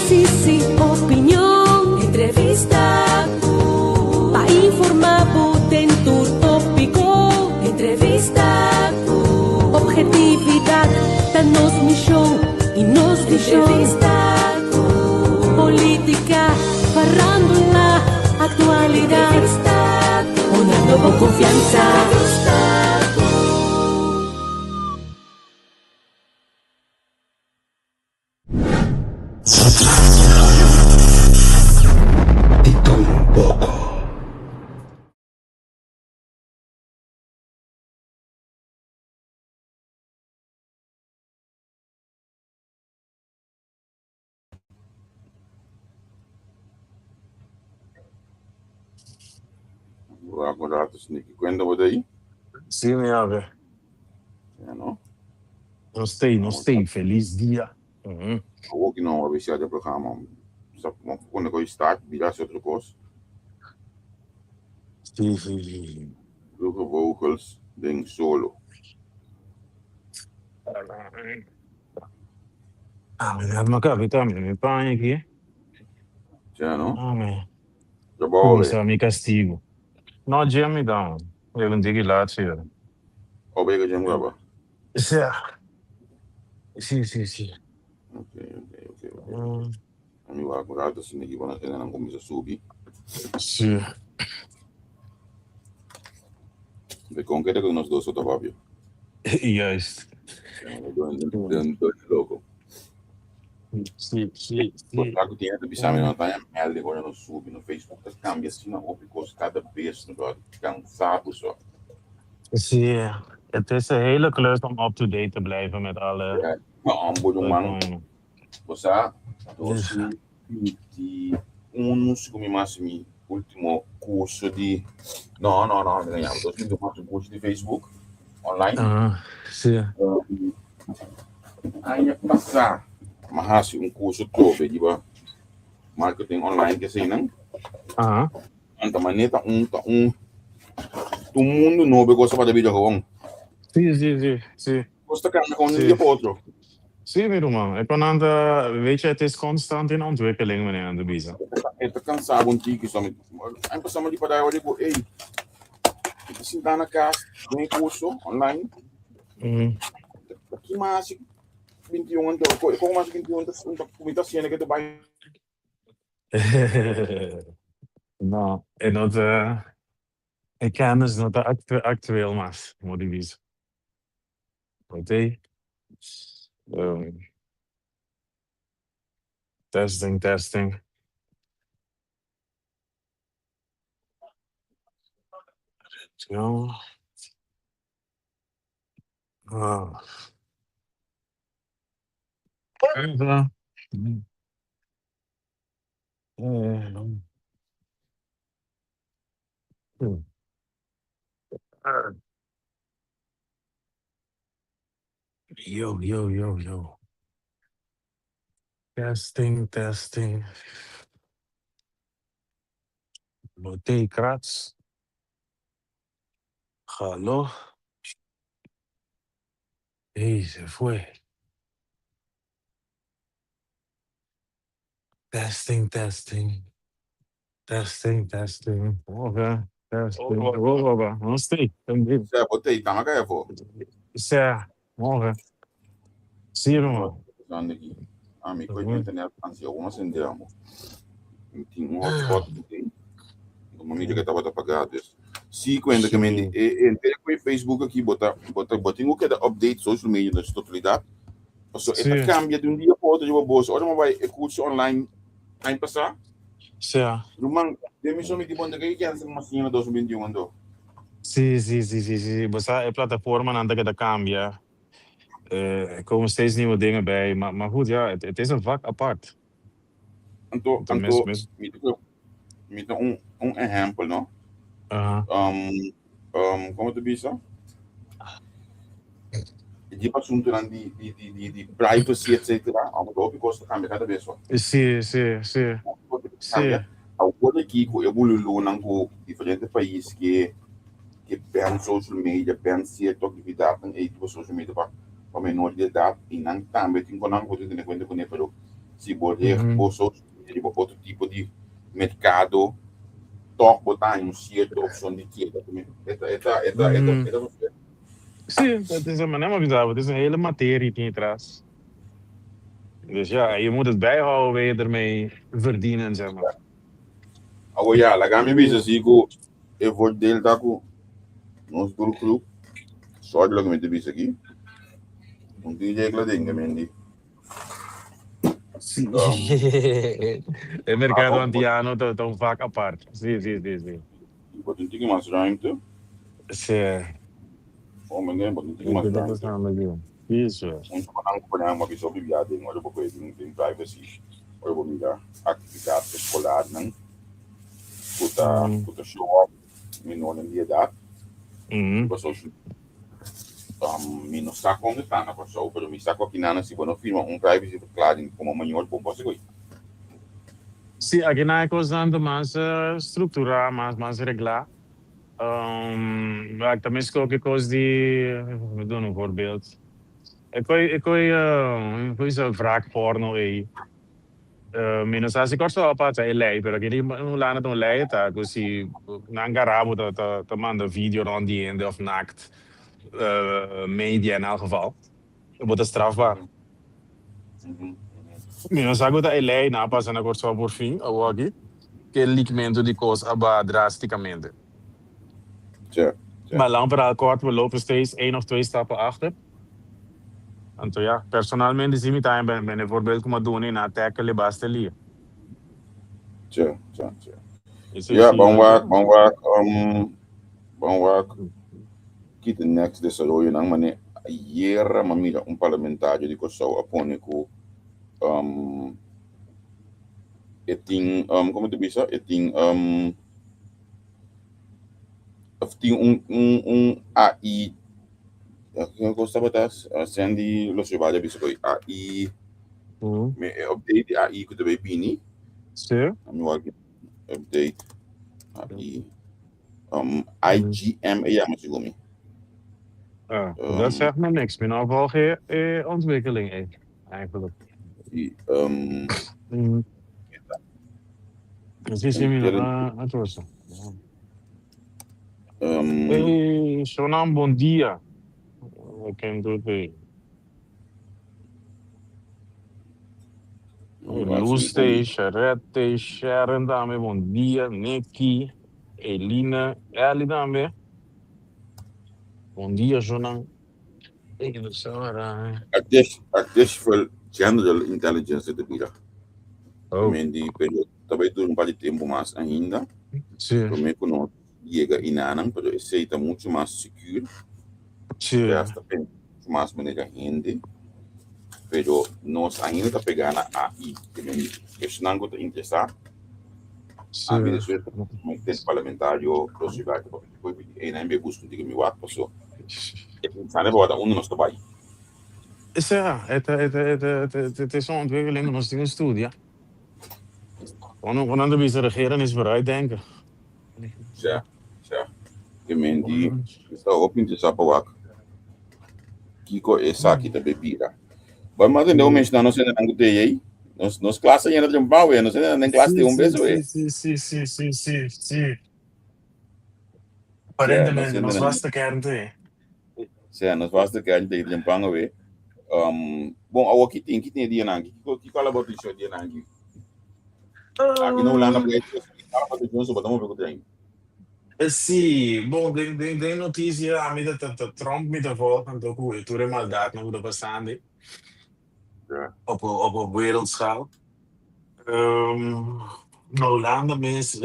análisis y opinión, entrevista, para informar en tu tópico, entrevista, objetividad, danos mi show y nos di show, entrevista, política, farándula, actualidad, entrevista, una nueva confianza, entrevista. De todo un poco. Vou acordar tu sneaky. Quando vou daí? Sim, minha velho. É, não? Gostei. Feliz dia. Uhum. Ook não, a ver do programa. Só quando eu start, virar se outro coisa. Sim. Luge vogels, ding solo. Mas capita, me põe aqui. Já não? Man. Já vou Começar me castigo. Não, dia me dá. Eu não digo lá, tio. Obrigado, Jim Graba. Sim. Ok. Eu vou acordar tu sneaky, vou na cena, não começa a subir. Sim. De concreto que nós dois só tava. Juist. Dois logo. Sim. Claro que tinha que pensar, não tá merda agora no sub, no Facebook, das cambia assim, não, porque cada vez no lado cansado só. Zie je. Het is een hele klus om up-to-date te blijven met alle... Man. Você, 2021, como máximo, último curso de... Não, ganhava. 2021, curso de Facebook, online. Sim. Aí, passar, mas curso todo de marketing online, que assim, não? Então, mas tá todo mundo novo gosta de vídeo com. Sim. Gosta de com um dia para outro. Sim, meu irmão. É para nada, weet je, het is constant in ontwikkeling, meneer Aan de Biza. Eu tô cansado um tico só. Aí passamos de para daí, eu digo, ei, se dá na casa, tem curso online. Aqui mais 21 anos, como mais 21 anos, muita cena que tu vai. Nou, en dat ik ken dus dat actueel mas, moet ik weten. Oké. Testing. Zo. Even. Yo. Testing. Botei Kratz. Hallo. Hey, se fue. Testing. Okay. Testing. Não sei. Você botei, tá na cara, pô. Isso é. Morra. Sim, irmão. Me coisa de internet, antes eu não sei amor. Tinha hotspot, uma mídia que estava apagada. Se quando que me entrei com o Facebook aqui, botar o que é update social media na totalidade. Só é cambia de dia para outro, de uma bolsa. Olha, vai curso online, aí passar. Sim. Rumang, demissão me de bom daqui que antes uma senhora 2021 andou. Sim. Você é plataforma aan dat cambia. Er komen steeds nieuwe dingen bij, maar goed, ja, het is een vak apart. Então, me dá exemplo, não? Como tu disse? De assunto de privacy, etc. A mudou porque cambia cada vez só. Sim. Agora aqui, eu vou lá com diferentes países que ban social media, ban certa atividade em social media para menor de idade e não também tem que não pode ter conta com ele, se você outro tipo de mercado, toque botar em uma certa opção de queda também. Sim, het is maar helemaal bizar. Het is een hele materie die je traast. Dus ja, je moet het bijhouden, wil je ermee verdienen, zeg maar. Agora, ja, lá me visa assim que eu vou dele tá com nosso grupo, só de logo me te visa aqui. DJ que lá dentro, Mendy. Sim. Het mercado antiano estão vaak apart. Sim. Wat een ding maar ruimte. Sim. Oh, meneer, wat een ding maar ruimte. Isso. Ons acompanhar uma pessoa bibliada em olha porque tem privacy. Olha vou mirar atividade escolar, não? Puta show up, menor em dia da. Pessoal, me não está como está na pessoa, pero me está com aqui na se não firma privacy declaring como maior bom possível. Sim, aqui na é constante mais estruturar, mais reglar. Ik tenminste ook coisa de, we doen een voorbeeld. Ik kon zo wraakporno aí. Menos assim, gosto de passar ele aí, pero aqui não lá não lei, tá? Così, não garabo tá manda vídeo aan die ende of nakt, media in elk geval. Wordt het strafbaar. Menos agora tá ele aí, na passa na corso por fim, ou aqui, que ele aumento de coisa aba drasticamente. Ja. Maar lang verhaal kort, we lopen steeds 1 of 2 stappen achter. En toen ja, personalmente zie ik daar ben een voorbeeld komen doen in attacken basta ali. Ja. Ja, bom werk. Kit the next desarrollo nang mane ayer mamira un parlamentario di Kosovo aponico eting como te bisa eting um AI que gostava das Sandy los trabalha bisa koi AI me update AI que também bini sim update AI IGM ja mas gumi dat zegt me niks. Ik ben al wel geen ontwikkeling eigenlijk. Sim, het was zo. Shonan, bom dia. Quem do bem? Luste, Charette, Sharon dame, bom dia. Neki, Elina, Ali dame. Bom dia, Shonan. Artificial General Intelligence de vida. Também de período, talvez dure um tempo mais ainda. Sim. Também quando chega inanang, pero esse está muito mais seguro. Sim. Está muito mais maneira gente. Pero nós ainda está pegando a AI. Também isso não está interessado. A vida sua como tem parlamentário, proximidade, depois ainda me busca um me wat passou. Sabe wat onder nos erbij. Ja, het is zo'n ontwikkeling als die studie. Wanneer de regeren is vooruitdenken. Ja. Ik meen die is daar op in de sapawak. Kiko is aqui da bebida. Mas mas não mexe na nossa não tem aí. Nos classe ainda de pau, não sei nem classe de beso aí. Sim. Aparentemente nos basta kern te. Sim, nos basta kern te de pau aí. Bom, aqui tem dia nangi. Que fala about isso dia nangi. Aqui no Holanda play fala about Johnson, botamos ver o trem. Sim, bom, de notícia a mim dat Trump me volgen ook hoe het er maldade nog de bestaande. Op wereldschaal. Hollanda mis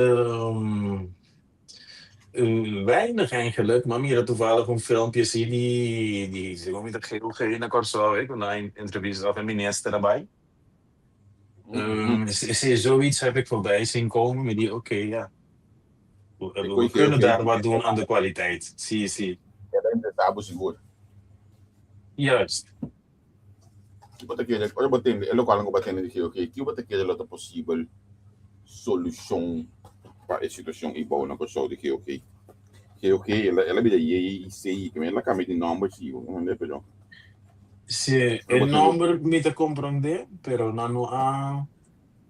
weinig eigenlijk, maar meer toevallig een filmpje zie die ze gewoon met de geel Corso, ik een interview af een minister daarbij. Zoiets heb ik voorbij zien komen met die ja. We kunnen daar wat doen aan de kwaliteit. Zie. Ja, dat is tabo seguro. Juist. Olha, batendo, é local que batendo de que o bater que é outra possível solução para a situação e bom na pessoa de que ela vida e sei que ela cambia de nome se não é pelo Sí, Pero el você não nombre me te comprende, pero no a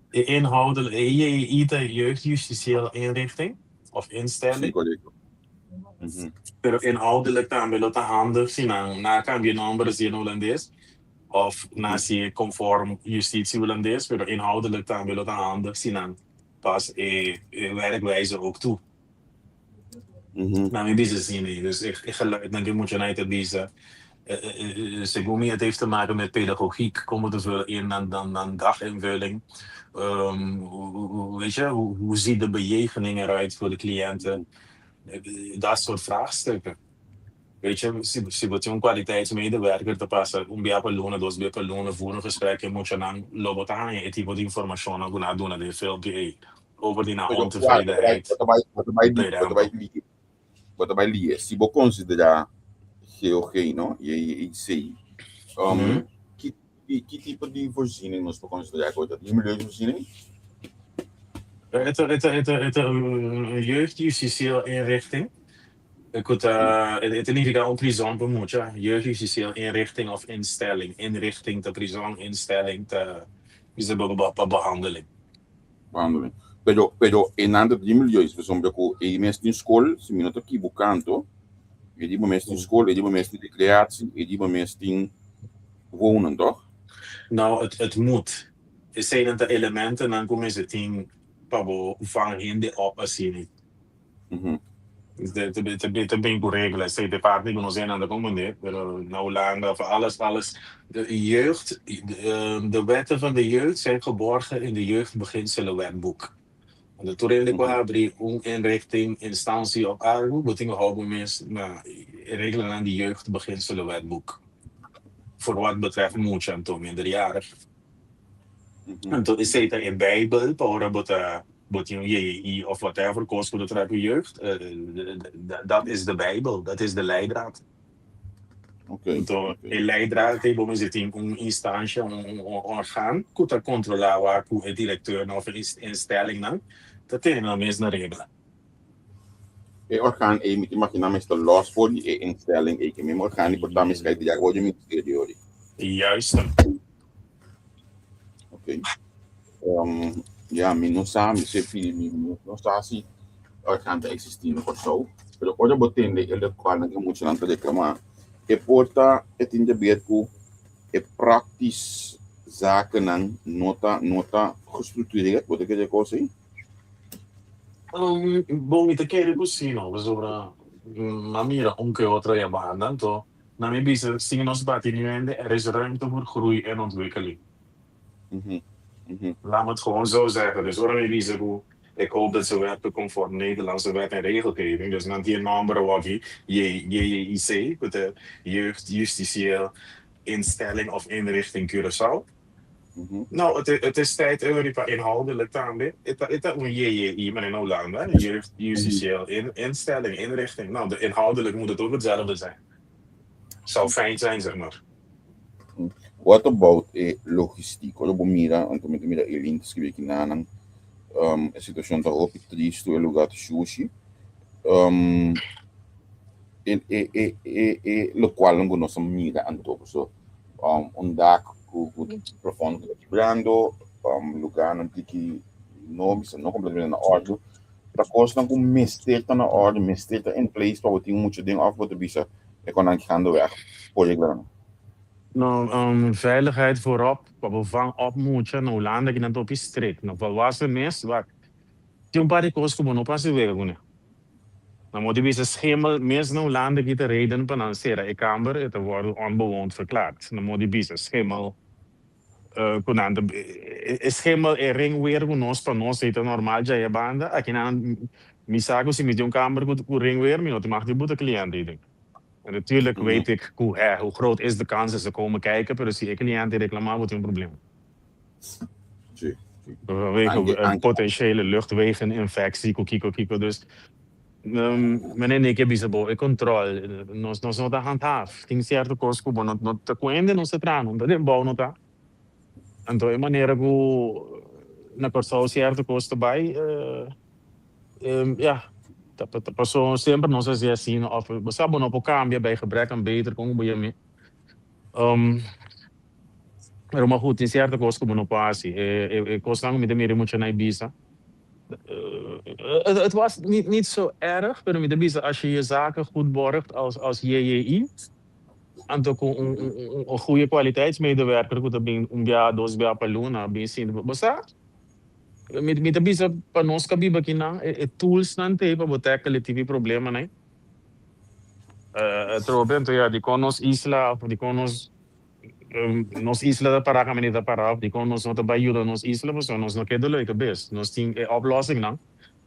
inhoudelijk, je ita jeugdjustitieel inrichting of sim, instelling, correto. Uhum. pero inhoudelijk dan wil het handig zien na kan je nummer zien Holandees of na Uhum. zie conform justitie Holandees, pero inhoudelijk dan wil het handig zien pas werkwijze ook toe. Uhum. Nou, in deze zin niet. Dus ik geluid denk ik moet je niet deze. Segumi, het heeft te maken met pedagogiek. Komen dus wel in dan daginvulling. Weet je, hoe ziet de bejegening eruit voor de cliënten? Dat soort vraagstukken. Weet je, si je een kwaliteitsmedewerker te passen, een beetje lonen, dos beetje lonen, voor een gesprek, moet je dan lopen aan je type informatie aan doen, dat is veel over die Pero, claro, ontevredenheid bij de aanpak. bota vai ler. Se você considerar geogene, não? E sei. Mhm. Que tipo de voorziening nós podemos considerar agora? Die milieuvoorziening? Het een jeugdjustitieel inrichting. Het in ieder geval een prison bemoeien. Jeugdjustitieel inrichting of instelling. Inrichting, de prison, instelling, is een bepaalde behandeling. Behandeling. Pero en andere die milieus, por exemplo, e mesmo em escola, se me não aqui bucanto, e die mesmo em escola, e die mesmo in recreatie, e die mesmo in wonen, toch? Nou, het moet. Er zijn de elementen, dan komen ze in Pabo van in de opziening. Het ben ik regelen. Zij de partij kunnen zijn aan de communiteit, nou Hollanda, voor alles. De jeugd, de wetten van de jeugd zijn geborgen in de jeugdbeginselenwetboek. En de toerenlijk hebben een inrichting, instantie op aarde, betekent houden mensen regelen aan die jeugdbeginselenwetboek. Voor wat betreft moet je aan toe minderjarig. En toen is het in Bijbel, wat je of whatever kost voor de trekken jeugd. Dat is de Bijbel, dat is de leidraad. Então, Okay. a leidraad hebben we zitten in een instantie, een orgaan, dat controleren waar de directeur of een instelling dan. Dat is nou mensen regelen. E orgaan e met imagina meestal los voor die instelling, e que mesmo orgaan die portar mais kijk die já hoje ministerio. Juist. Okay. Ja, mi não sabe se filho, não sabe se orgaan te existir of zo. Pero hoje botende ele qual que muito não te reclamar. E porta het in de beetku e praktisch zaken dan nota gestructureerd, wat ik je kan zeggen. Bom, ik quero cosino, mas ora maniera onke outra ja banda, to na mi bisa zien ons batinende er is ruimte voor groei en ontwikkeling. Laat me het gewoon zo zeggen. Dus waarom bisa ik hoop dat ze werken conform Nederlandse wet en regelgeving. Dus dan die nummer wat JJIC, met de jeugdjustitieel instelling of inrichting Curaçao. Nou, het is tijd Europa inhoudelijk dan weer. Het is een JJI, maar in Hollanda, jeugdjustitieel instelling, inrichting. Nou, de inhoudelijk moet het ook hetzelfde zijn. Zou fijn zijn, zeg maar. What about logistiek? Quando eu mira, então me mira ele escreve aqui na a situação da roupa triste, o lugar de sushi. Lo qual não nós mira anto, so dak profundo quebrando, lugar não tem que não completamente na ordem. Para coisa não com mestre tá na ordem, mestre tá in place para ter muito ding af wat bisa economisch gaan weg. Voor je klaar. Nou, veiligheid voorop, wat we van op moeten, nou landen dat op is strikt. Nou, wat was er mis? Wat? Die een paar kosten gewoon op als je weer kunnen. Nou, moet je weer schemel, mis nou landen die de reden financieren. Ik kamer, het wordt onbewoond verklaard. Nou, moet je weer schemel, kunnen schemel en ring weer kunnen van ons eten normaal je banden. Als je aan misago si met een kamer goed ring weer, maar je mag die boete cliënt eten. En natuurlijk weet ik hoe groot is de kans dat ze komen kijken, maar als die cliënten reclamen, wordt een probleem. Een potentiële luchtwegeninfectie, kiko. Dus, meneer, ik heb een controle. Nós não tá handhaaf. Tem certo coisa que não tá coende, não se trana, não tá de bom, não tá. Então, é maneira que na pessoa certo coisa bij, ja. Dat passou sempre, não sei se é assim, of we saben op elkaar bij gebrek aan beter, como bij je mee. Pero maar goed, in certa coisa como não passe. Coisa não me dá meer muito na Ibiza. Het was niet zo erg, maar met de Ibiza, als je je zaken goed borgt als JJI, en toch een goede kwaliteitsmedewerker, goed, dan ben je een jaar, 2 jaar per luna, ben je zien. Basta, met de Ibiza, para nós que biba aqui não, tools não tem para botar aquele tipo de problema, né? Trouwens, ja, die kon ons isla, of die kon ons isla para kami nita para, die kon ons not bij jullie ons isla, maar zo ons nog de leuke best. Ons team oplossing dan.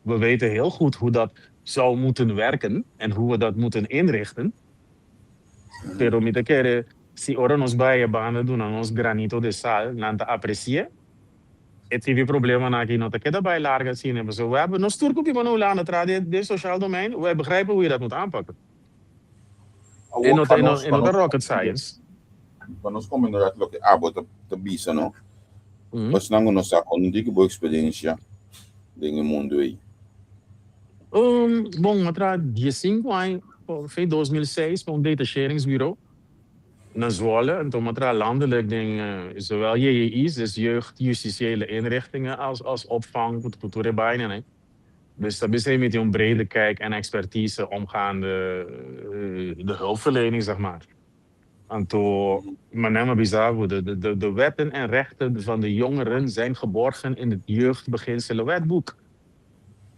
We weten heel goed hoe dat zou moeten werken en hoe we dat moeten inrichten. Pero met de keren, si ora nos bij banen doen aan ons granito de sal, na te appreciëren. Het TV problema na aqui não te queda bij larga zien hebben. Zo, we hebben nog sturko die van Holland de sociaal domein. We begrijpen hoe je dat moet aanpakken. En not rocket science. Para nós como no rato que abo te bisa, no? Nós não nos saco não digo boa experiência dentro do mundo aí. Bom, atrás 15 anos, foi 2006, com data sharingsbureau. Na Zwolle, en toen atrás landelijk zowel JJI's, dus jeugd-justitiële inrichtingen, als opvang, cultuur bijna. Nee. Dus dat is met een brede kijk en expertise omgaande de hulpverlening, zeg maar. En toen, maar neem maar bizar, de wetten en rechten van de jongeren zijn geborgen in het jeugdbeginselenwetboek.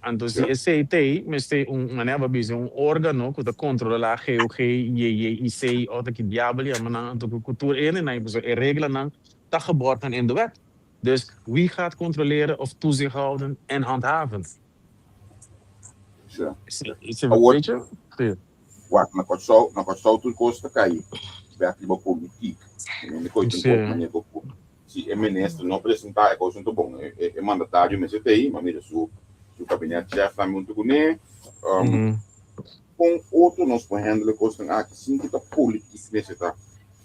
En dus die SCT, met een orgaan dat controleert GOG, JJIC, of de diabel, maar de cultuur in en zo regelen dan dat geborgen in de wet. Dus wie gaat controleren of toezicht houden en handhaven? Is het een beetje? Wat, na kwart tu kosta kai. Berti ba politiek. En coisa tem pouco maneira pouco. Se ministro não apresentar é coisa muito bom. É mandatário mas tem, mas mira su gabinete chef também muito bom. Com outro nós handle coisa que sim que tá política nesse tá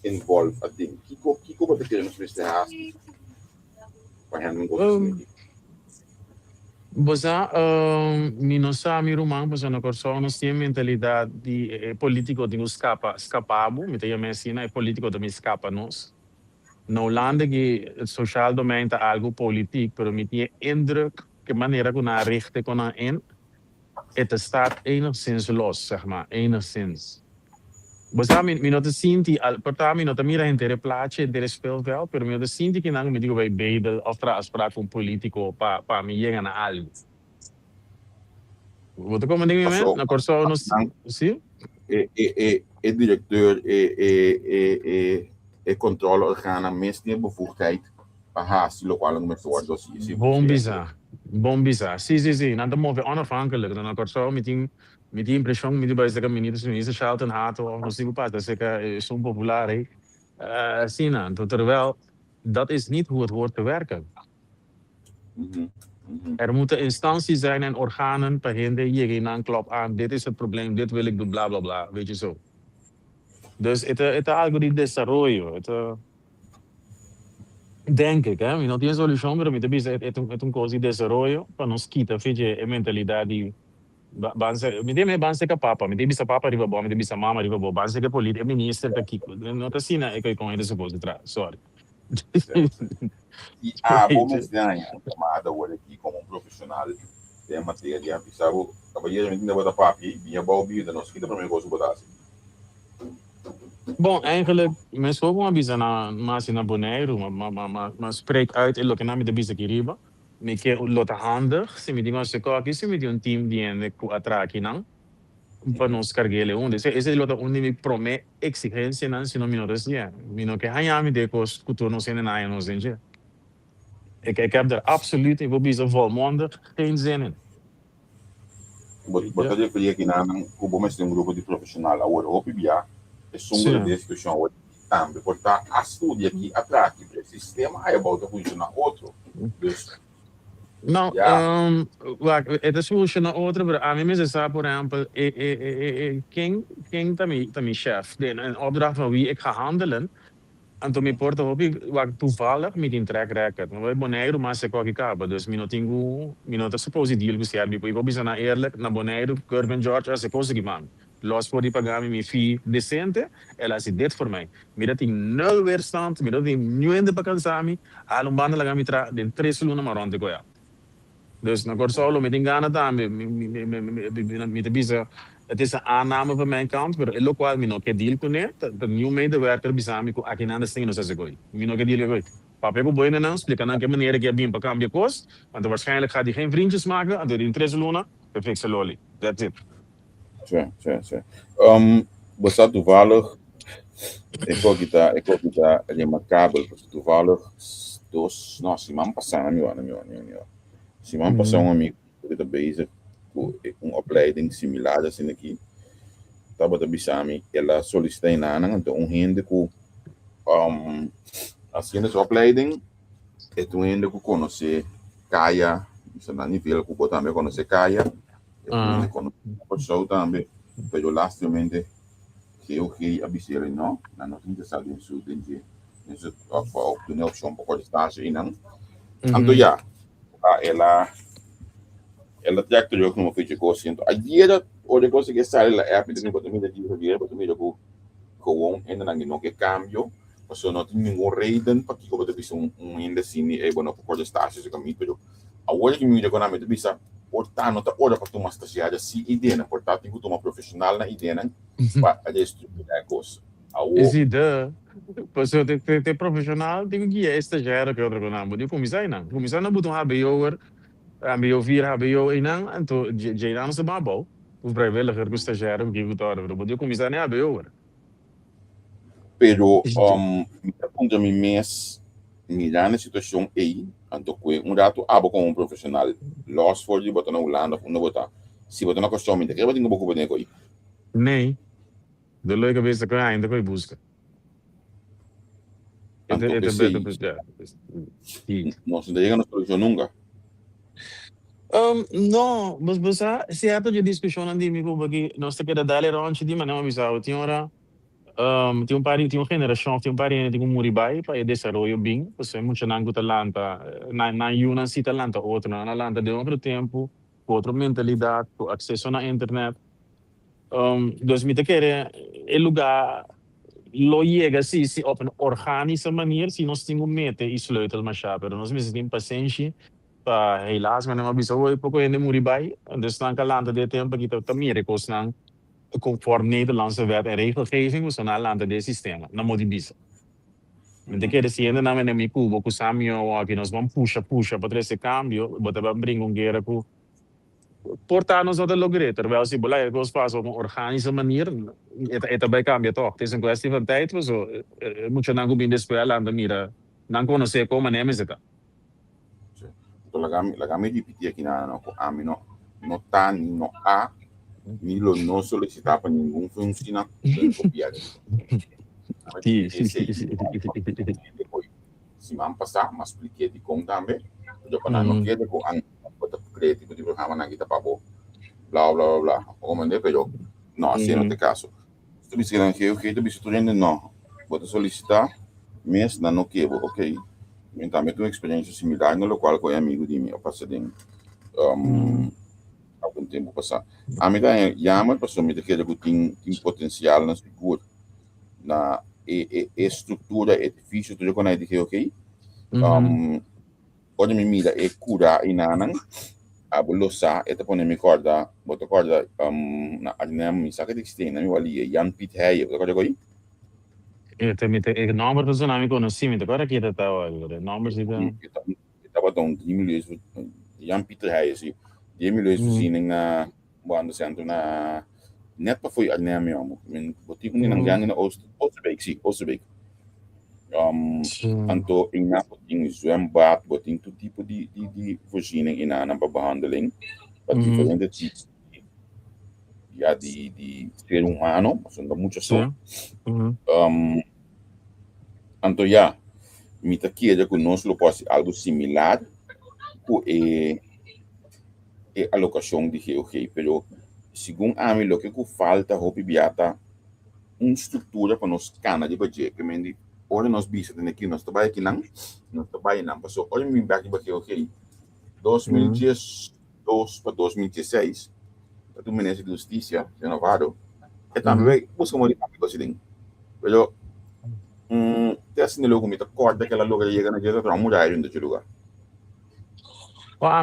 involved a ding. Kiko wat quer nos vestir para handle coisa. Bosa, mi rumang bosa na persona tem mentalidade de político de escapabo, me tem mensina é político de me escapa nós. Na Holanda que het sociaal domein tá algo politiek, pero me tem indruk que maneira que na richte kon na in, het staat enigszins los, zeg maar, enigszins. Bosa mi not zien die porta mi not mira intere plaatje intere speelveld, pero mi not zien die kinang mi digo bij bedel of tra afspraak van politico pa mi llega na algo. Wat komen dingen met? Na corso nos sim? Directeur controle organen meestal bevoegdheid para haast lokale mensen dossiers. Bom bizar. Sim. Na de move onafhankelijk. Na corso met die impressão met die bij de minister Charlton Hato of nog niet dat is zo'n populair. Sina, terwijl dat is niet hoe het hoort te werken. Er moeten instanties zijn en organen per hinde hierin aanklop aan. Dit is het probleem, dit wil ik doen, bla bla bla, weet je zo. Dus het algo de desarrollo. Denk ik, hè? Não tem solução, mas het coisa de desarrollo para nos quitar, weet je, a mentalidade die me dê banse que papa, me dê bisa papa riba bom, me dê bisa mama riba bom, banse que política ministro tá aqui. Não tá assim, né? É que com ele supose tra, sorry. E vamos ganhar tomada hoje aqui como profissional de matéria de avisado, cabalheiro me ainda bota papi, via balbi da nossa vida para mim gosto botar. Bom, eigenlijk mensen ook wel bisa na mas na Bonaire, maar spreek uit in lokaal de bisa kiriba. Me que lota handig, se me diga se aqui se me de team de atrás aqui não, para nos carregar onde esse lota onde me promete exigência não se não me notas já, me não que há me de cos cultura não se nem não zinje. Ik heb er absoluut in bisa volmondig geen zin in. Botar de fria aqui na Cuba mas tem grupo de profissional agora o PBA é sombra de discussão hoje também portar a estudar aqui atrás que o sistema aí volta funcionar outro. Nou, het is hoe je naar ouder, maar aan mij is het voor example, King tammy chef, een opdracht van wie ik ga handelen, en toen me porta hoop ik wat toevallig met een track record, maar we Bonaire maar se kwaki kaba, dus minot suppose deal ku serbi, ik wil bijna eerlijk naar Bonaire, Curvin George, als ik koos man, los voor die pagami mi fee decente, ela is dit voor mij. Mira die nul weerstand, mira die nu in de pakansami, alum banda la gami tra den 3 luna maar rond de goya. Dus dan kort solo met die gana daar, met de bisa. Het is een aanname van mijn kant, maar ik ook wel mijn ook deal kunnen. De nieuwe medewerker bisami ko akin aan de stenen zoals ik gooi. Mijn ook deal gooi. Papa heb boeien en explica dan meneer ik heb een pakambje kost, want waarschijnlijk gaat hij geen vriendjes maken, en door die 3 luna, perfect se loli. That's it. Tja. Basta toevallig, ik ook kita remarcável, toevallig, dos, nossa, semana passada, semana passada um amigo que está bezig com uma opleiding similar assim aqui, estava da Bissami, ela solicitei na Ana, então rende com assim essa opleiding, é tu rende com conhecer Kaya, isso na nível que botar me conhecer Kaya, eu conhecer a pessoa também, pero lastamente que eu que abisele não, na nossa interessado em sul dentro, isso op de opção para estar assim não, então já ela trek terug nog een beetje kosten. Ayer hoorde ik que sale la app de mi botamida de dia, botamida ko gewoon en dan nog een cambio. Mas não tem nenhuma reden para que eu botar isso ainda cine e bueno por de estar se caminho, pero agora que me diga na mente bisa portar nota hora para tomar estagiária se ideia, portar tem que tomar profissional na ideia para a estruturar a coisa. Is it Pessoa tem profissional, tem que é estagiário que outra coisa não. Começar não botar HBO HBO 4, HBO 1 en toen Jadaan is de babo. Of vrijwilliger, ik stagiaire, ik geef het maar die commissaris niet HBO. Pero punto mi mes mirar na situação aí, então que rato abo como profissional, lost for you botar na Holanda of não botar. Se botar na costume, tem que botar no boco botar aí. Nee. De leuke wist que ainda que busca. Não se chega na solução nunca. No, mas se há toda discussão ali comigo porque nós temos que dar longe de maneira bizarra. Tinha hora tinha uma geração, tinha parente tinha muribai para desenvolver bem, você muito nango talanta, na uma se talanta outra na talanta de outro tempo, outra mentalidade, acesso na internet. Dus met querer el lugar lo llega si op een organische manier, si nós temos mete e sleutel maar pero nós mesmo temos paciência. Helaas, maar dan bisa we poko in de muribai. Dus dan kan landen dit tempo kita tamire kos nang conform Nederlandse wet en regelgeving, we zijn landen dit systeem. Dan moet die bisa. Met de keer si na men mi cubo ku samio que nós vamos puxa para esse cambio, bota brinca keer ku portar-nos dat logre, terwijl ze beleid was pas op een organische manier. Het bij cambia toch. Het is een kwestie van tijd. Zo moet je dan goed in de spel aan de mira. Dan kunnen ze komen nemen zitten. La gama repetir aqui na AMI no tá no A ni lo no solicitar para nenhum funciona copiar. Se man passar, mas expliquei de como também. Eu para não querer com an bota crédito de programa na kita pabo. Blá blá blá. Como ande pero não assim não tem caso. Se você não quer que tu estudante não. Bota solicitar, mas não quer, ok. Então, eu tenho uma experiência similar, no qual eu amigo de mim, eu passei algum tempo passado. A minha chama para me dizer que tem potencial na segura, na estrutura, edifício, tudo quando eu disse, ok? Olha me mira, é cura e nanan, a bolosa, é te pone me corda, bota corda, na arena me saca de que na minha ali, Jan Piet Heijer, você corda aí? Ik nummer van zo'n naam conhecimento. Agora que está agora. Numbers então. Estava tão 10 milhões Jan Pieter Heijer sim. 10 milhões voorziening na bando centro na net para foi ali mesmo. Men botiek nem nangang na Oosterbeek sim, Oosterbeek. Anto in na botiek zwembad, botiek todo tipo de voorziening in na behandeling. Wat diferente tipos. Ya de ser humano, son muchas son. Então já, me tá aqui já conosco pode algo similar com a alocação de GeoG, pero segundo a mim, o que falta é biata uma estrutura para nós cana de budget, que me ora nós bisa tem aqui nós trabalha aqui nós trabalha não, passou olha me back para GeoG 2012 para 2016 do Ministério da Justiça renovado também buscamos de campo assim. Pero tem assim logo me corta aquela logo chega na casa para mudar ainda de lugar.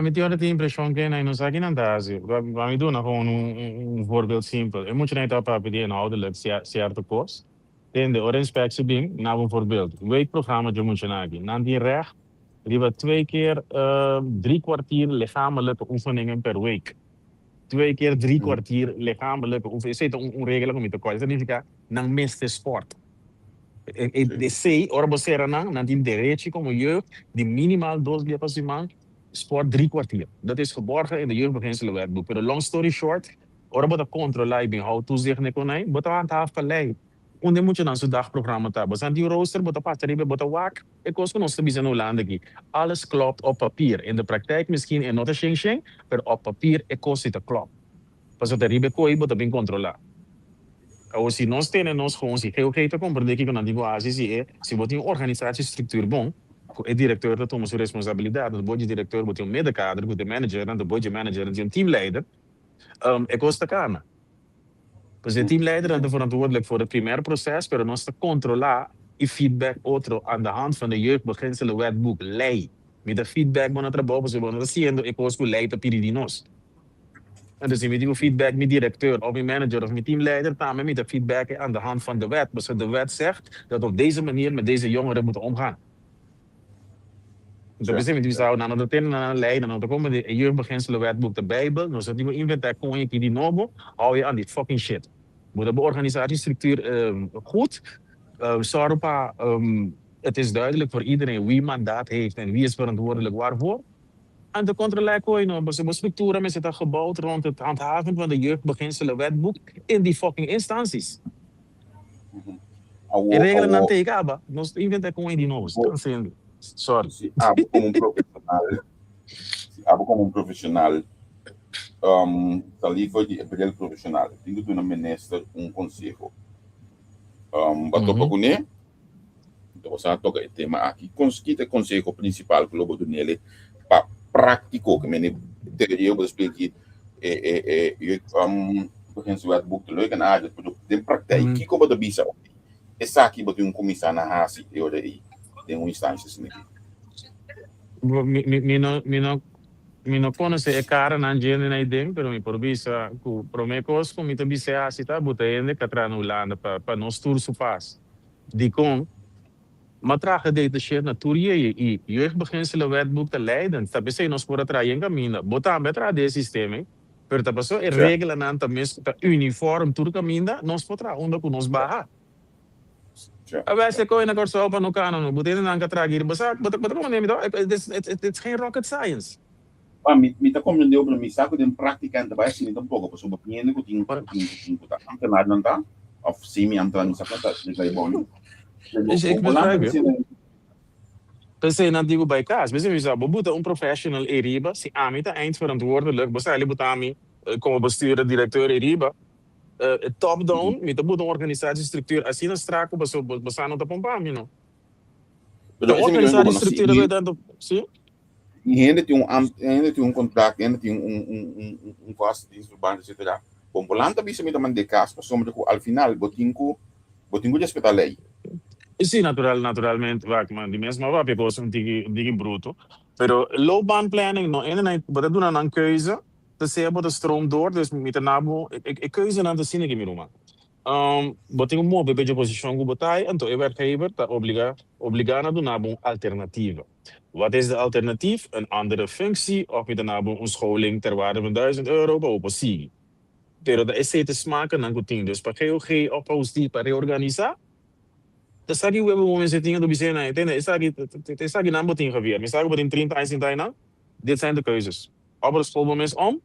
Me dio de impressão que não sabe que não dá assim. Vamos doen gewoon een voorbeeld simpel. Je moet je niet op die inhoudelijk certo kost. In de inspectie ding, nou bijvoorbeeld, weekprogramma je moet je nagaan. Dan die recht, die we 2 keer 3 kwartier lichamelijke oefeningen per week. 2 keer 3 kwartier lichamelijke oefeningen. Zit onregelijk om je te kwijt. Dat significa, dan mist de sport. De C, orbosera dan die de reetje komen jeugd, die minimaal doos die pas die man, sport 3 kwartier. Dat is geborgen in de jeugdbeginselen wetboek. Maar long story short, orbo de controle bij houdt toezicht ne konij, but aan tafel lei. Onde moet je dan zo'n dagprogramma hebben? Zijn die rooster, but pas er but waak. Ik was van ons te bieden in Holland. Alles klopt op papier. In de praktijk misschien in nota shing, maar op papier ik kost het klopt. Pas dat er ribe koi, but ben controla. Als je nog steeds en nog gewoon zich heel te comprender que quando digo assim se botar uma organizatiestructuur bom, o diretor dat toma sua responsabilidade, o bode diretor botar medekader, o manager, dan de bode manager en een teamleider, kost kana. Dus de teamleider is verantwoordelijk voor het primaire proces, maar ons te controleren en feedback outro aan de hand van de jeugdbeginselen wetboek lei. Met de feedback van het trabalho, ze worden haciendo e kost leid op iridinos. En dus met die feedback met directeur of met manager of met teamleider, dan met de feedback aan de hand van de wet. Dus de wet zegt dat op deze manier met deze jongeren moeten omgaan. Dus we zijn zouden aan het einde leiden, dan komen de jeugdbeginselen wetboek, de Bijbel. Dus dat die inventaar kon je die nobo, hou je aan die fucking shit. Moet de organisatiestructuur goed. Sorpa, het is duidelijk voor iedereen wie mandaat heeft en wie is verantwoordelijk waarvoor. En de controle kon je nog, de structuren met zitten gebouwd rond het handhaven van de jeugdbeginselen wetboek in die fucking instanties. In regelen dan tegen Abba, dus inventaar kon je die nobo. Sorry. Se abo como um profissional, tá ali foi de papel profissional. Tem que ter na ministra conselho. Batopa com ele. Então você toca o tema aqui. Consquita conselho principal que logo do nele para prático que me eu vou explicar begin wat boek te leuk en aardig de praktijk. Kijk op de bisa. Essa aqui botou comissário na raça e olha aí. Tem instâncias aqui. Mi no conoce e cara nan gente na idem, pero mi probisa ku promekos ko mi to bise asita butende katra no Holanda pa nos tour su pas. Die kon matraga de shit na tourie e jeugdbeginselen wetboek te leiden. Tabi se nos por atrás en camino. Bota betra de sistema. Pero ta paso e regla nan ta mes ta uniform tour caminda nos potra onda ku nos baha. Wij ko in corso op no kanon, butende nan katra hier basak, but como nem it's geen rocket science. Me tá compreendeu para mim, sabe que tem praticante vai assim tão pouco, pessoa opinião que tem tá antenado não tá, of semi antenado sabe tá, é bom. Ik begrijp je. Pensei na digo bij kaas, we zijn bobuta een professional Eriba, si amita eindverantwoordelijk, basali butami como bestuurder directeur Eriba. Top down, met de boete organisatiestructuur, als je een straak op bestaan op een paar minuten. De organisatiestructuur dan zie. Ainda tem um contrato, ainda tem um vasto de instrumentos, etc. Bom, por lá também se me dá de caso, mas somos ao final botinco de respeito à lei. Sim, naturalmente, maar die mensen maar wat je koos een digi bruto. Pero loopbaanplanning, no, en wat doen aan keuze. Dus ze hebben de stroom door, dus met de nabo, ik keuze aan de zin ik meer wat ik moet een beetje position goed betaai, en toen werkgever dat obliga na doen nabo alternatieven. Wat is de alternatief? Een andere functie of met de nabo een scholing ter waarde van €1000 op zie. Pero dat is te smaken aan goed ding. Dus para GOG opbouws die para reorganizar. Dat zeg je we hebben mensen dingen doen bijzonder. Het is een aanbod ingeweerd. Misschien hebben we in 30 jaar in Thailand. Dit zijn de keuzes. Op de school mensen om.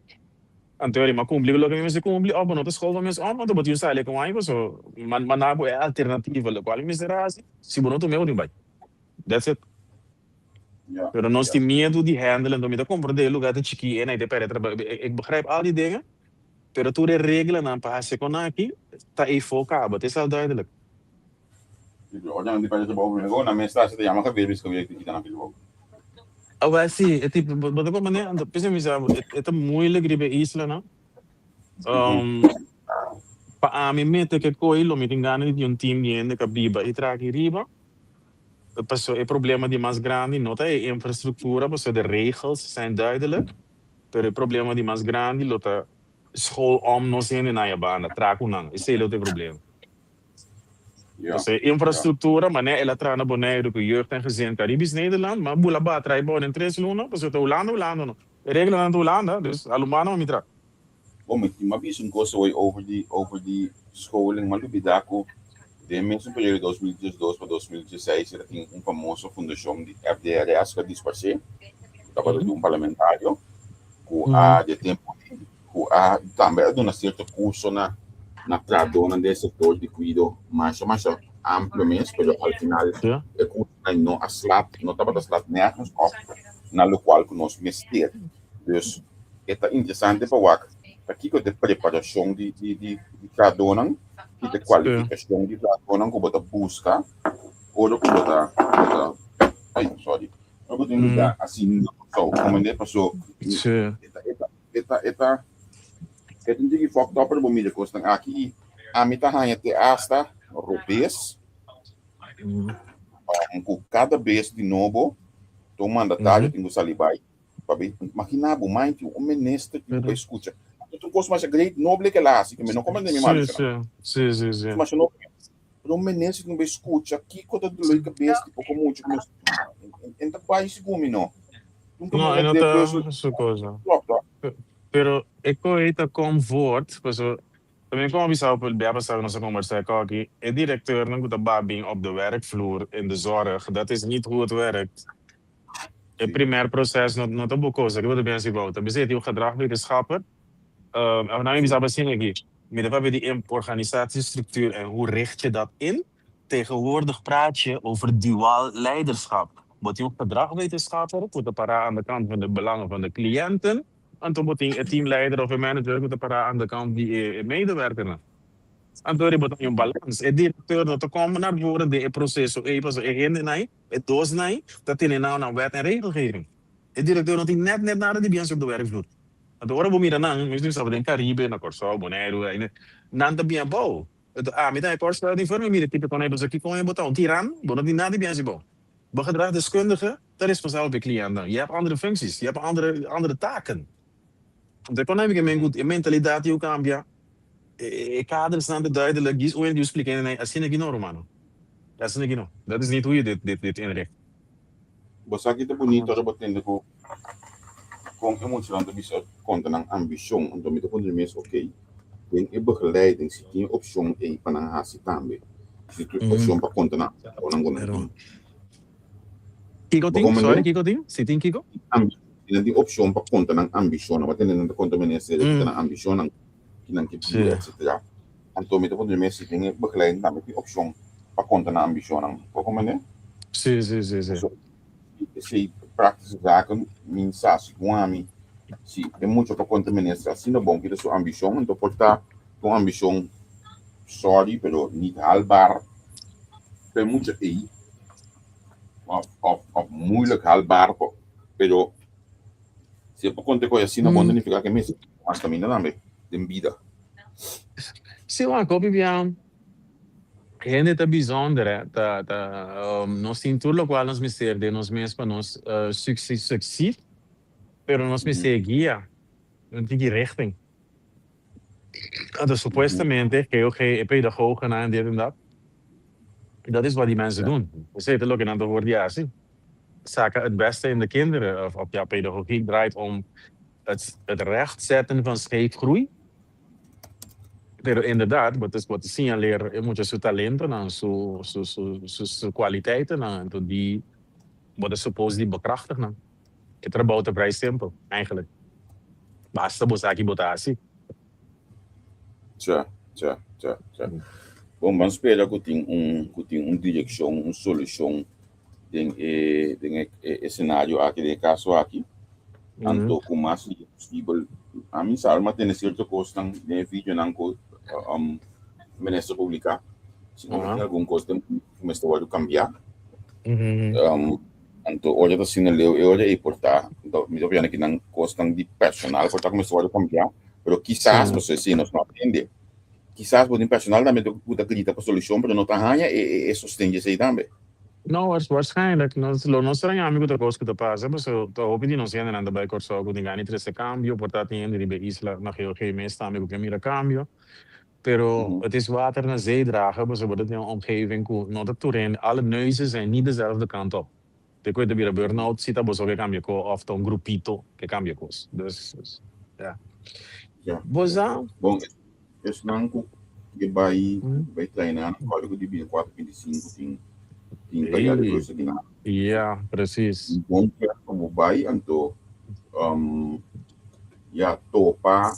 En teorie maar kom blijven lopen mensen kom blijven op de school mensen om. Want dat je zei lekker maar zo. Maar nou alternatieven le quali miserazi. Si bono to meu niet bij. That's it. Ja. Pero nos die medo die handelen door met de comprende lugar de chiqui en de peretra. Ik begrijp al die dingen. Pero tu de regelen aan passe kon aqui. Ta e foca, het is al duidelijk. Olha, onde parece bom, né? Na mensagem tem uma cabeça que eu aqui na aquilo. Ah, sim, é tipo, mas como né, pensa me sabe, é tão moeilijk ribe isla, não? para mim mete que coilo me engano de team de que biba e traga riba. Passou é problema de mais grande, não é infraestrutura, passou de regels zijn duidelijk. Pero o problema de mais grande, lota school om não ser na minha banda, trago não, esse é o problema. Ja. Dus infrastructuur, maar nee, ela trana boneiro que jeugd en gezin Caribisch Nederland, maar bula ba trai bon in tres luna, dus het Holanda no. Regelen aan Holanda, dus alumano mitra. Bom, maar is een kost over die scholing, maar die daco de mensen período 2012 para 2016 era tinha famoso fundação de FDRS que disparce, estava de parlamentário, com a de tempo, com a também de certo curso na tradona desse setor de cuidado, mais amplamente, mas ao final é curso não a slap, não estava a slap nergens op, na qual que nós mester. Dus é interessante para o aqui que de preparação de tradona, que de qualificação de tradona que você busca, ou que você, ai, sorry, eu vou tentar assim, só como é pessoa, é um dia que foco para o mídia custa aqui a mita hanya te asta rupes com cada vez de novo tô mandatário tenho salibai para ver imagina o mãe o ministro que escuta tu gosta mais great noble que lá assim que não como nem mais sim mas não o ministro que escuta aqui quando do lei cabeça tipo como muito em país como não não é essa coisa. Pero ecco ita comfort, also também como bisa op beba sa nossa conversa aqui, é direteur não guta babing op de werkvloer in de zorg, dat is niet hoe het werkt. Het primair proces not een bokosa, que você pensa igual. Também se o gedragwetenschapper, nou bisa besin aqui, met de die organisatiestructuur en hoe richt je dat in? Tegenwoordig praat je over duaal leiderschap. Wat je gedragwetenschapper moet para aan de kant van de belangen van de cliënten. En toen moet een teamleider of een manager moeten para aan de kant die medewerker. En toen moet je een balans. Het directeur dat komen naar voren, de proces even zo in het doos dat in nou naar wet en regelgeving. Het directeur dat net naar die biens op de werkvloer. En toen horen we meer dan, misschien zouden we in Caribe, naar Corso, Bonaire, en dan de bien bouw. Met een Corso die vormen meer type kon hebben ze kon je botaan tiran, bonen die na die biens bouw. Gedragsdeskundige, dat is vanzelf bij cliënten. Je hebt andere functies, je hebt andere taken. De kon heb ik een mentaliteit die ook cambia. Kaders staan duidelijk. Die is hoe je explica nee, assim aqui não, Romano. Assim aqui não. Dat is niet hoe je dit inricht. Você aqui tá bonito, agora batendo com emoção de bisa conta na ambição, então me depois mês ok. Tem begeleiding, se tem opção aí para na hasi também. Se tem opção para conta na, ou não gonna. Kiko ting, sorry Kiko ting, se tem Kiko? Tem opção para conta na ambição, mas tem na conta menese na ambição que não que etc. Então me depois mês se tem begeleiding também tem opção para conta na ambição, como é? Sim. Se praktische zaken, min sasi guami, se é muito para conta menese assim não bom que é sua ambição, então pode estar com ambição, sorry, pero niet haalbaar, tem muito aí, of moeilijk haalbaar, pero se para conta coisa assim não bom significa que mesmo, mas também não é de vida. Sim, lá copy bien. Gente tá bijzonder, hè. Nós temos tudo o qual nós me serve, nós mesmos para nós succeed, pero nós me seguia, não tem richting. Dus supostamente, que eu que pedagogen en dit en dat. Dat is wat die mensen doen. We zitten ook in aan het woord ja, zie. Zaken het beste in de kinderen, of op jouw pedagogiek draait om het rechtzetten van scheefgroei. Pero inderdaad, wat te signaleren, je moet je zijn talenten en zijn kwaliteiten en die worden supposed die bekrachtigen. Het is vrij simpel, eigenlijk. Basta bosaki botasi. Tja. Bom, vamos esperar que tem direção, solução de cenário aqui de caso aqui. Tanto como mais possível. A mim salma tem certa coisa de vídeo não ministra pública. Se tem algum coisa que começa a cambiar. Então, hoje está sendo hoje é importante. Então, me dá que não coisa de personal, porque começa a cambiar. Pero quizás você sim não aprende. quizás por personal também tu acredita para solução, mas não tá ranha e sustende isso aí também. Não, waarschijnlijk. Lo nostro amico da coisa que te passa, mas eu hoop die não sendo nada bij corso que ninguém nem esse cambio, portanto ainda de isla na geografie amigo que mira cambio. Pero het is water naar zee dragen, maar ze worden in een omgeving waar de terrein, alle neuzen zijn niet dezelfde kant op. Te kun je weer een burn-out zitten, maar zo kan je of een groepito que cambia coisa. Dus ja. Ja. Boza? Bom, esse não que vai treinar no código de 24, 25 tem variado coisa aqui na. Ja, precies. Bom, como vai, então já topa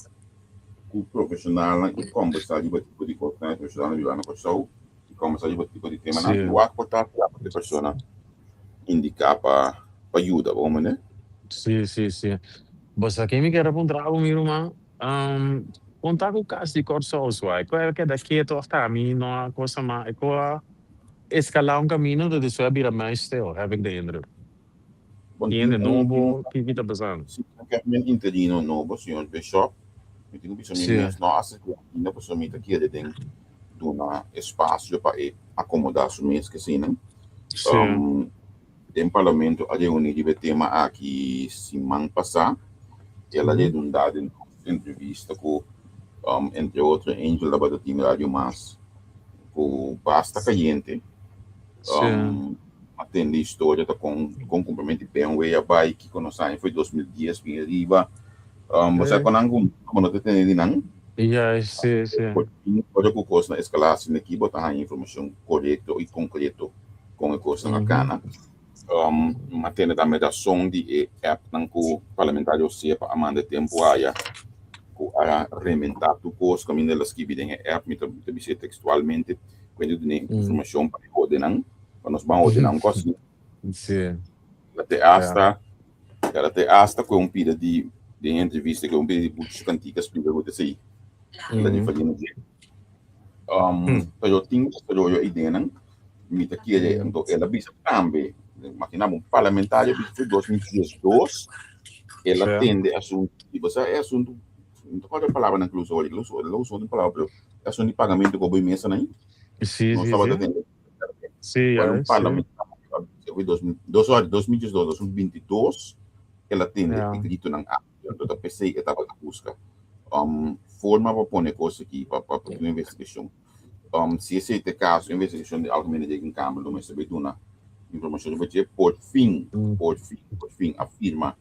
o profissional e conversar de tipo de coisa, né? Profissional de lá na pessoa e conversar de tipo de tema, né? O acortar para a pessoa indicar para ajuda, vamos, né? Sim. Boza, quem me quer apontar o meu irmão? Contar com o caso de corso, uai. Qual é que daqui é a caminho, não coisa mais, qual escalar caminho de isso é bira mais stil, heb ik de indruk. Die de novo, que está passando? Sim, eu quero interino novo, senhor Bishop. Eu tenho visto minhas nossas ainda por mim aqui de dentro do espaço para acomodar os meus que sim, né? Tem parlamento a reunir de tema aqui semana passada. Ela deu um dado em entrevista com entre outros Angel da Batatinha Rádio Mas com Basta Caliente. Atende história com cumprimento de BMW a bike que nós foi 2010 vem arriba. Você quando não tem nem não? Sim. Pode com coisa na escalagem aqui botar a informação correta e concreto com a coisa na cana. Matendo da mediação de app não com parlamentário sepa a manda tempo aí com a rementar tu coisa caminho delas que videm app me também textualmente quando tem informação para ordenar quando nós vamos ordenar coisa. Sim. Ela te hasta com pida de entrevista com pida de buchas canticas para ver aí. Ela de fazer no dia. Eu tenho a ideia não me tá aqui então ela bisa também imaginamos parlamentário de 2012 ela tende assunto e você é assunto não pode falar na inclusão ela usa uma palavra é assunto de pagamento do governo mensal né sim foi 2012 2022 ela tende acredito na da PC que estava na busca forma para pôr coisa aqui para uma investigação se esse é o caso investigação de algo menos em câmara não mais saber uma informação de você por fim afirma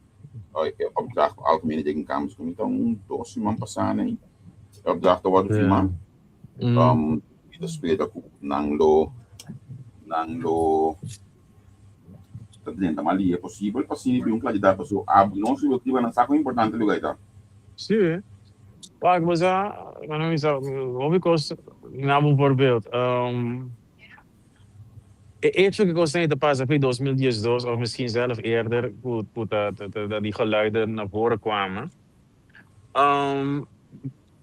opdracht algemene rekenkamers então 2 semanas passada né opdracht wat firma da spera com nanglo dentro ali é possível para sim um claridade para o não se motiva na saco importante lugar tá sim pak mas não is obvious na voorbeeld Eerst ook was niet te pas in 2012 of misschien zelf eerder dat die geluiden naar voren kwamen.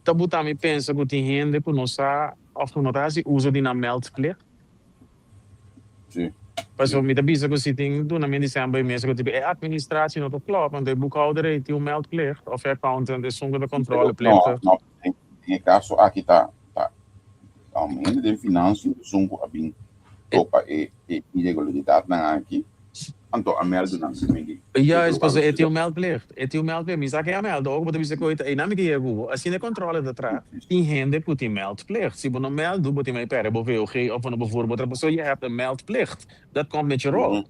Dat moet aan mij pensen dat die hende kunosa of notatie uso die na meldplicht. Sim. Pas om met de bizar zitting doen na mensen bij mensen dat die administratie nog op klopt want de boekhouder heeft die meldplicht of accountant is zonder de controleplicht. No, in caso aqui tá ainda de financiën zonder abin topa e irregularidade na aqui. Então a meldo não se mede. Juist, pas het je meldplicht. Maar zeg je melden ook, maar dat is ook een naam die je Google. Als je de controle dat raakt, die hende put die meldplicht. Zie je een meld, doe je mij per BVOG of een bijvoorbeeld. Zo je hebt een meldplicht. Dat komt met je rol.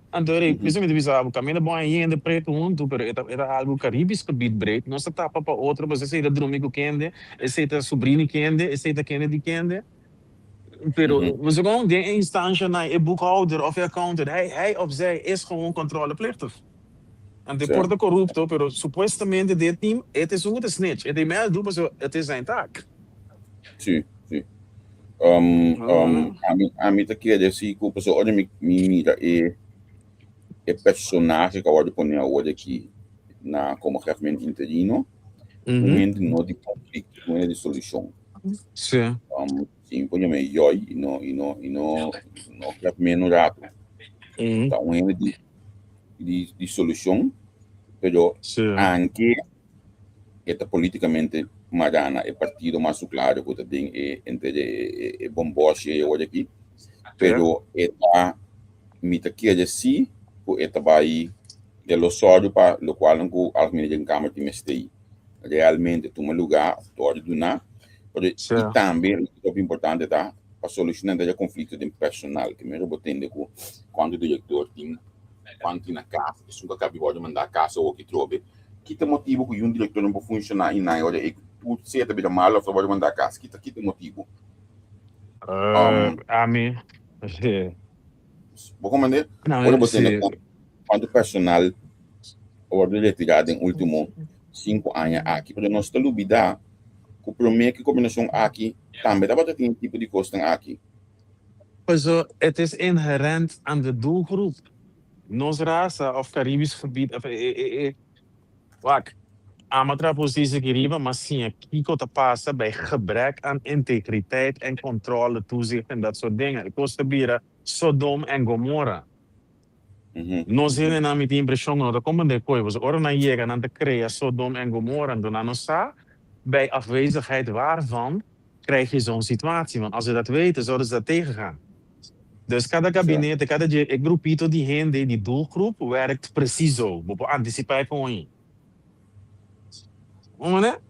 En door ik wist niet wie zou komen. Dan ben je in de preto pero het algo Caribisch gebied breed. Não se tapa para outro, mas esse é dromigo kende, esse é sobrinho kende, esse é kende die kende. Pero we zijn gewoon de instantie naar een boekhouder of accountant. Hij of zij is gewoon controleplichtig. En de wordt corrupto, pero supuestamente dit team, het is goed een snitch. Het is meer doen, maar het is zijn taak. Sim. A mim tá querendo assim, que o pessoal olha me mira e personagem que eu olho por hoje aqui na como regimento interino, momento não de conflito, não é de solução. Sim. Sim, põe me joy e não menos rato. Então é de solução, pero anche é politicamente Marana é partido mais claro que tem entre bomboche e olha aqui, pero eta mita que de si, o eta vai de lo sódio para lo qual não algo em câmara que mestei. Realmente tu lugar todo do na, e também o importante tá para solucionar o conflito de personal que mesmo botando com quando o diretor tem quando na casa, isso nunca cabe pode mandar a casa ou que trobe, que tem motivo que um diretor não pode funcionar e na hora tu se tá bem mal ou pode mandar a casa, que tem motivo. A mim, vou comandar, olha botando quando o personal ou retirado em último 5 anos aqui, porque nós estamos olvidando que o primeiro que combinação aqui também dá para ter um tipo de custo aqui. Pois het is inherent aan de doelgroep. Nos raça of Caribisch gebied, Amatra positie gerieben, maar zie je Kiko te passen bij gebrek aan integriteit en controle, toezicht en dat soort dingen. Ik was te bieden Sodom en Gomorra. Nos zijn er met die impressie dat komen de kooi was oren naar hier en aan te creëren Sodom en Gomorra en dan sa bij afwezigheid waarvan krijg je zo'n situatie. Want als ze dat weten, zouden ze dat tegengaan. Dus cada gabinete, ik groepito die heen, die doelgroep werkt precies zo. We anticiperen gewoon je.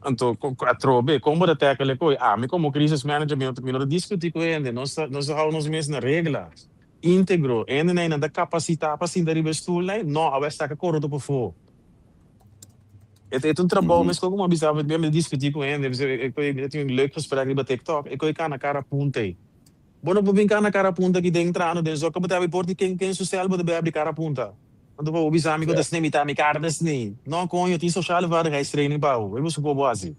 Então, atrobe, como de tackle coi, me como crisis manager, me discutir com ele, nós houden mesmos na regla. Íntegro, en da capacità para sim deriva stoel, não, a está que corro do povo. Het trabalho, mas como bizarro, me discutir com ele, eu tenho leuk gesprek op TikTok, ik kan na cara punte. Bueno, vou brincar na cara punta que tem entrando, tem só que botar porti quem social de abrir cara punta. Want we hebben samen dat niet met elkaar, dat is niet. Nou kon je die sociale vaardigheidstraining bouwen. We moeten gewoon zien.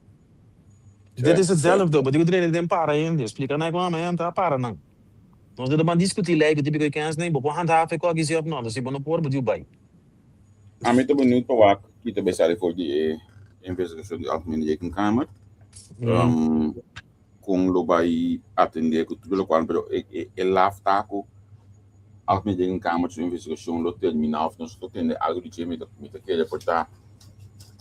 Dit is hetzelfde, maar die moet er para in. Dus explica na como é tá para não. Nós devemos discutir legal, tipo que quem nem, vou handhaven com aqui op não, dus não pôr muito bem. A mim também não tô aqui, que também sai for de investigação de algemene rekenkamer. Com lo vai atender com tudo o qual, pero laftaco algemene rekenkamer sua investigação lo terminar, of nós tendo algo de time met aquele portar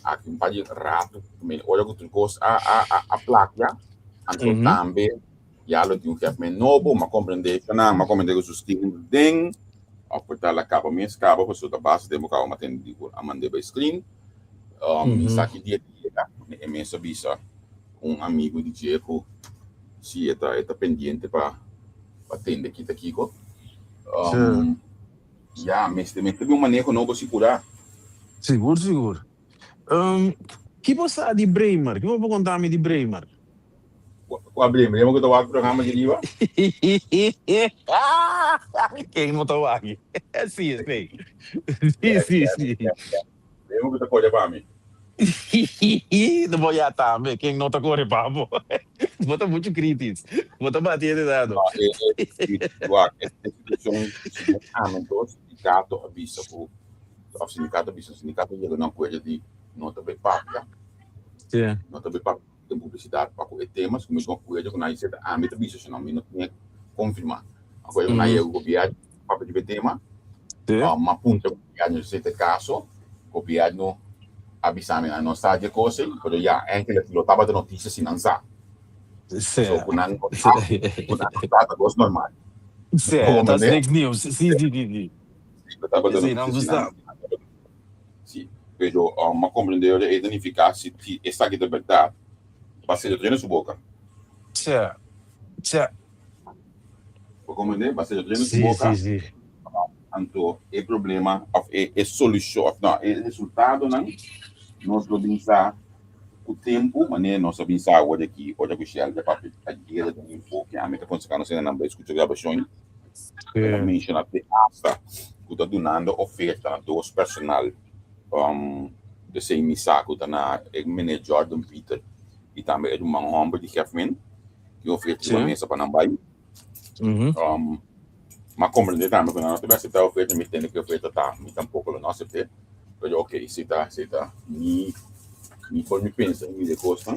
aqui paar rato, olha que tudo coisa a placa, ja, então também já lo tinha que me novo, mas compreender que os stilos ding, a portar la capa minha capa, para sua base demo cá uma tende a mandar by screen, isso aqui dia é minha sabisa amigo de Diego, se está pendiente para atender aqui com ja, mas também tem uma maneira que não consigo curar. Seguro. Que você de Bremer? Que eu vou contar-me de Bremer? Qual Bremer? Eu vou contar o programa de Riva? Quem não está aqui? Sim. Eu vou contar coisa para mim. Não vou já estar, quem não está correndo para mim. Bota muito crítico. Bota bater de dado. Sindicato avisa o sindicato chega numa coisa de nota bem paga. Nota bem paga tem publicidade para o temas, como uma coisa que nós a meta avisa, senão não tinha confirmar. A coisa que nós o governo para de tema, uma ponta que nesse caso, o governo avisa a nossa de coisa, porque já é que ele estava de notícias sem lançar. Certo. Con data coisa normal. Certo, das fake news. Sim. Sim, pero uma compreendedora é identificar se está aqui de verdade. Vai ser treino sua boca. Certo. Vou compreender, vai ser treino sua boca. Sim. Então, é problema, é solução, não, é resultado, não? Nós podemos usar o tempo, mas nós sabemos agora que o oficial da papel a guerra do info que a meta consequência cena não vai escutar gravações. Eu menciono até esta que está dando oferta a dois personal de ser misaco da na manager Jordan Peter e também é uma homem de Kevin que oferta uma mesa para não vai. Mas compreender também que nós tivesse a oferta me tendo que oferta tá me tampouco não aceitar. Mas ok, se tá me foi me pensa em de costa.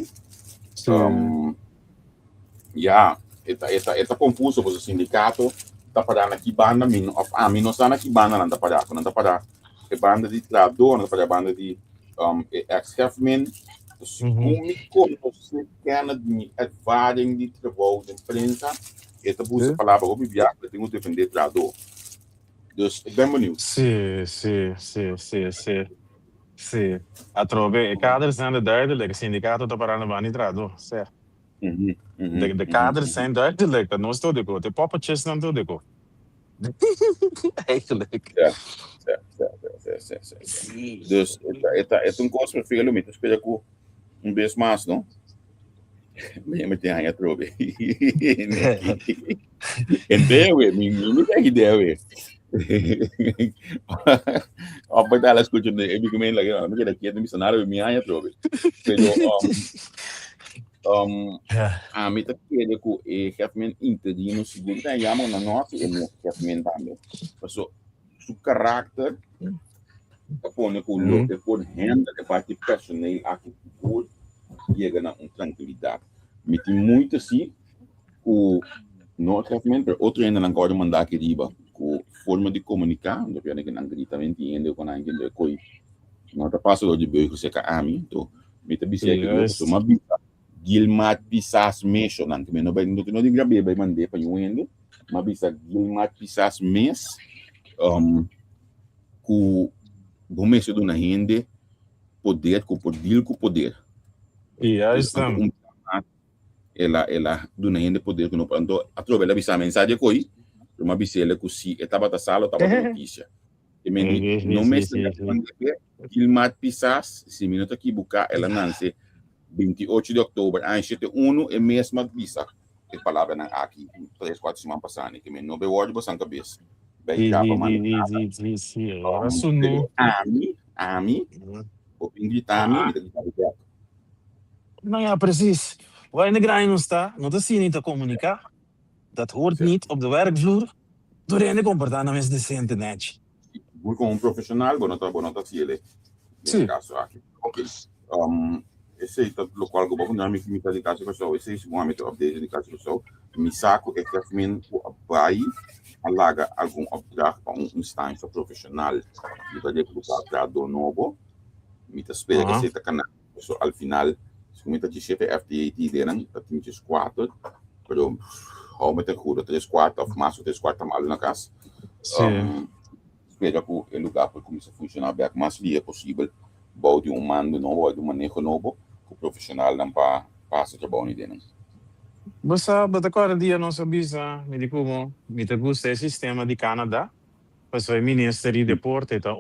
Ja, eta confuso porque o sindicato tá parando aqui banda mim não está aqui banda não tá parado é banda de trabalhador não tá parado banda de ex-Hefman Dus como me conhecer, quer de ervaring de trabalho de imprensa, esta busca palavra o bibiá, eu tenho que defender tradutor. Dus ik ben benieuwd. Sì. A trove, i kaders zijn duidelijk. De syndicaten op een manier niet traduco. De kaders zijn duidelijk. Dat nooit zo dico. De poppetjes dan zo dico. Eigenlijk. Ja. Dus het een kost met veel om te spelen com best maas, no? Nee, met die hanja trove. En daar weer, niet echt idee weer. Op het alles goed je heb ik gemeen like no que daqui é missionário minha hanja trove. Pero a mim tá querendo que government intervir no segundo e já na nossa e no government também. So su caráter põe com o que por renda de parte personal aqui por chega na tranquilidade. Me tem muito assim o no government pero outro ainda não pode mandar que riba com forma de comunicar, onde eu não diretamente entendo com alguém de coi. Não tá passando de bem que você quer a mim, então me tá dizendo que eu sou uma bicha Gilmat Pisas Mesho, não que não vai não diga bem vai mandar para eu indo, uma bicha Gilmat Pisas Mes, com o mesmo do na rende poder com poder. E aí está. Ela do na rende poder com no pronto, através da bicha mensagem coi. Uma bicela que se estava da sala, estava da notícia. E não me Gilmat Pisas, se minuto aqui buscar, ela nasce 28 de outubro, a 71 é mesma visa. Que palavra na aqui 3-4 semanas passadas, que me não be word bosan cabeça. Bem já para mandar. Assunto. Ami, o ingritami, Nou ja, precies. Waar in de grind staat, dat zie je niet te communiceren. Dat hoort niet op de werkvloer. Door in de comportamento decente net. Muy como un profesional, bueno, está ciele. Sí. Caso aqui. Ok. Esse é o qual eu vou mandar me de caso pessoal. Esse é o momento update de caso pessoal. Me saco é que vai alaga algum opdracht para instância profissional. E vai de colocar para do novo. Me tá espera que seja canal. So al final, se me tá de chefe FTA deren, tá tem 4, pero hou met een goede 3/4 of mais 3/4 mal na casa. Espera que o lugar para começar a funcionar bem mais livre possível. Bouw de mando novo, de manejo novo, que o profissional não passa trabalho dentro. Basta agora dia não sabia, me digo, me te gusta o sistema de Canadá. Mas o Ministério de Deporte tá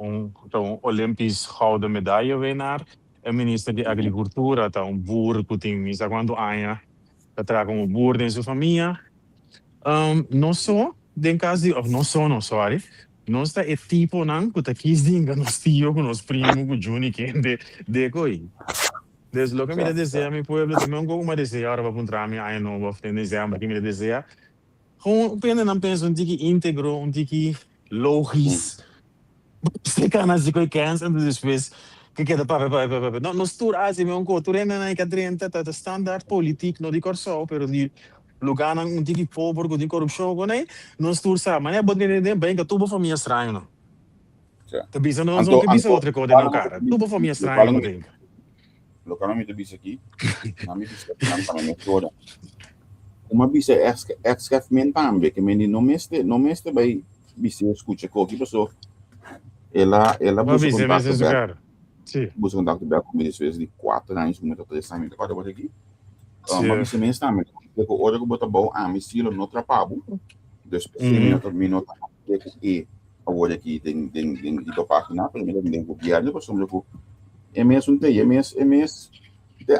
Olympisch gouden medaille winnaar. O Ministério de Agricultura tá boer que tem misa quando anos, tá traga boer em sua família. Não só, den caso de, não sorry. Não está é tipo não que tá quis dinga nos tio com nos primo com Juni que de coi. Desde logo me deseja meu povo também um pouco mais deseja agora para encontrar minha aí não vou ter deseja mas que me deseja. Gewoon pende não penso um tiki íntegro, um tiki logisch. Você kan as coi cansa depois que queda pa. Não nos tour assim meu co tour ainda na cadrenta tá standard político não de corso, pero de lugar nang tiki pobre com de corrupção com né nos tour sa mas é bom de bem que tudo família estranho não. Tá bisa não que bisa outra coisa não cara. Tudo família estranho não. Lo que me dice aqui, na minha bisa também me toda. Uma bisa ex-government também que me não meste vai bisa escuta qualquer pessoa. Ela busca contato. Sim. Busca contato com eles vezes de 4 anos com muita pressão me agora aqui. Uma bisa mesmo também. Que hora que bota bom a missilo no trapabo. Depois minuto que agora aqui tem de página, primeiro me copiar depois sobre o MS não tem, MS te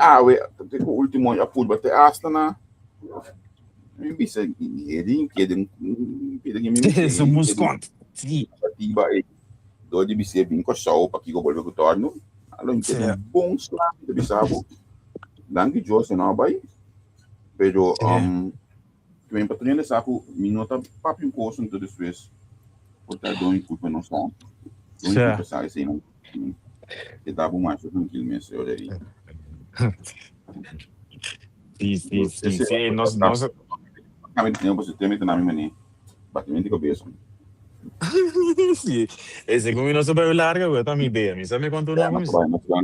o último a pulba te asta na me bisa ele que me somos contra sim atiba e do de bisa bem com só para que o bolso que torno além de bom slap de bisabo danke Jose não vai pero também para treinar saco minuta papo curso tudo isso portar do culpa não só não pensar assim não que dava mais tranquilo mesmo eu ali. Sim, nós você tem na minha mania. Batimento de cabeça. Sim. Esse como não sabe larga, eu também ideia, me sabe quanto não. Mas vai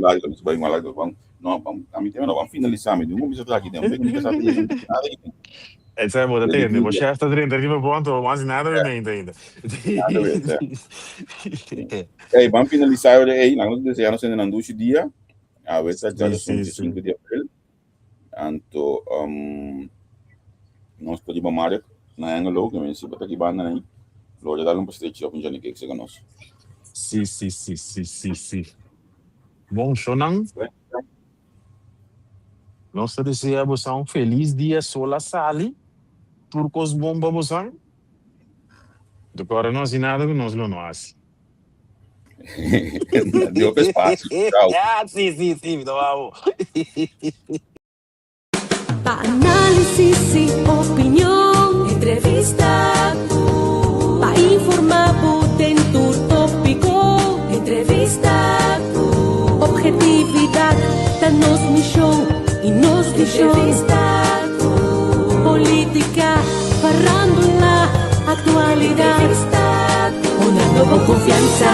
lá, vamos No, a mim também não. Vamos finalizar, me deu um bicho aqui dentro. Não tem nada aqui. E sai vuoi da te, poi chef sta dentro, arriva pronto, quasi nada ovviamente ainda. Nada a ver, Ei, vamos finalizar aí, nós desejamos ainda não 2 dias. A ver se já são 5 de abril. Então, nós podemos marcar na Anglo, que me se botar aqui banda aí. Logo dar um pastel op já ninguém que chega nós. Sì. Bom, Shonan. Nós desejamos um feliz dia sola sali. Turcos bomba bosang. Agora nós e nada que nós não nós. Deu espaço. Tchau. Sì, vamos. Análisis y opinión, entrevista, pa informar por tópico, entrevista, objetividad, danos mi show y nos di show, entrevista, política, farándula, actualidad, una nueva confianza.